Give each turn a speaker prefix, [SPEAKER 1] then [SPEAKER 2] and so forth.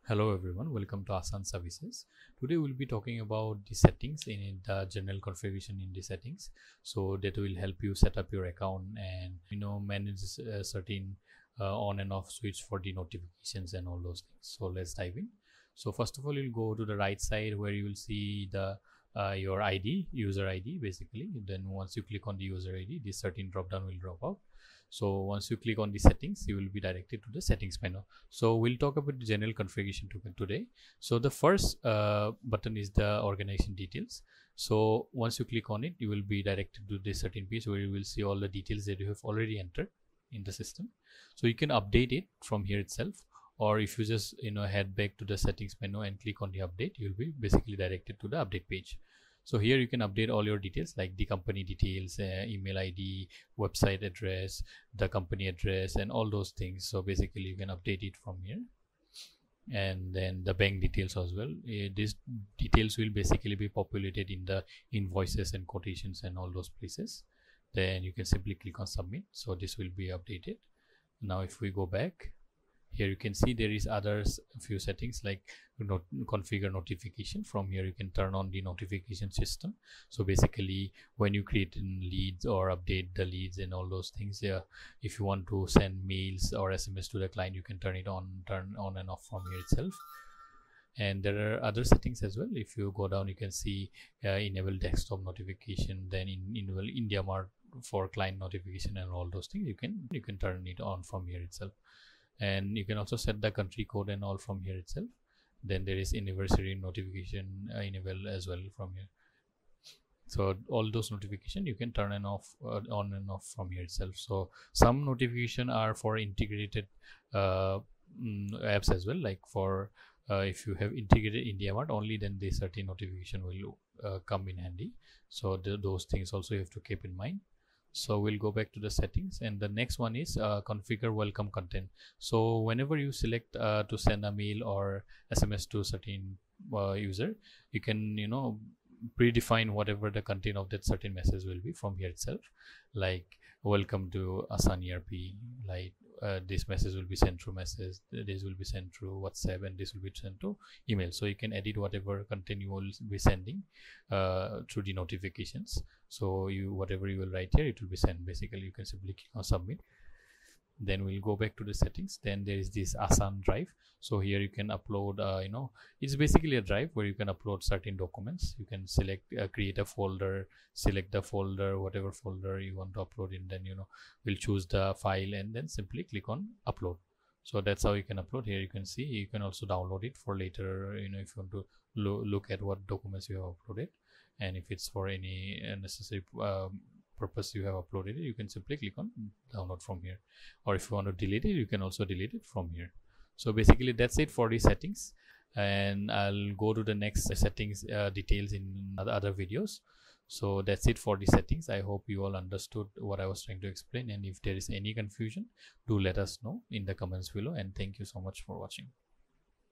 [SPEAKER 1] Hello everyone, welcome to Asan Services. Today we'll be talking about the settings in the general configuration in the settings. So that will help you set up your account and manage certain on and off switch for the notifications and all those things. So let's dive in. So first of all, you'll go to the right side where you will see the your ID, user ID basically. Then once you click on the user ID, this certain drop down will drop out. So once you click on the settings, you will be directed to the settings panel. So we'll talk about the general configuration today. So the first button is the organization details. So once you click on it, you will be directed to this certain page where you will see all the details that you have already entered in the system. So you can update it from here itself, or if you just head back to the settings menu and click on the update, you'll be basically directed to the update page. So here you can update all your details like the company details, email ID, website address, the company address, and all those things. So basically you can update it from here. And then the bank details as well. These details will basically be populated in the invoices and quotations and all those places. Then you can simply click on submit. So this will be updated. Now if we go back, here you can see there is others few settings like configure notification. From here you can turn on the notification system. So basically when you create leads or update the leads and all those things, if you want to send mails or SMS to the client, you can turn on and off from here itself. And there are other settings as well. If you go down, you can see enable desktop notification, then enable IndiaMart for client notification and all those things. You can turn it on from here itself. And you can also set the country code and all from here itself. Then there is anniversary notification enable as well from here. So all those notification you can turn and off on and off from here itself. So some notification are for integrated apps as well, like for if you have integrated IndiaMart only, then the certain notification will come in handy. So those things also you have to keep in mind. So we'll go back to the settings, and the next one is configure welcome content. So whenever you select to send a mail or SMS to a certain user, you can predefine whatever the content of that certain message will be from here itself, like welcome to Asan ERP, like this message will be sent through message, this will be sent through WhatsApp, and this will be sent to email. So you can edit whatever content you will be sending through the notifications. So whatever you will write here, it will be sent. Basically you can simply click on submit. Then we'll go back to the settings. Then there is this Asan drive. So here you can upload it's basically a drive where you can upload certain documents. You can select create a folder, select the folder, whatever folder you want to upload in, then we'll choose the file and then simply click on upload. So that's how you can upload. Here you can see you can also download it for later, if you want to look at what documents you have uploaded, and if it's for any necessary purpose you have uploaded it, you can simply click on download from here. Or if you want to delete it, you can also delete it from here. So basically that's it for the settings, and I'll go to the next settings details in other videos. So that's it for the settings. I hope you all understood what I was trying to explain, and if there is any confusion, do let us know in the comments below, and thank you so much for watching.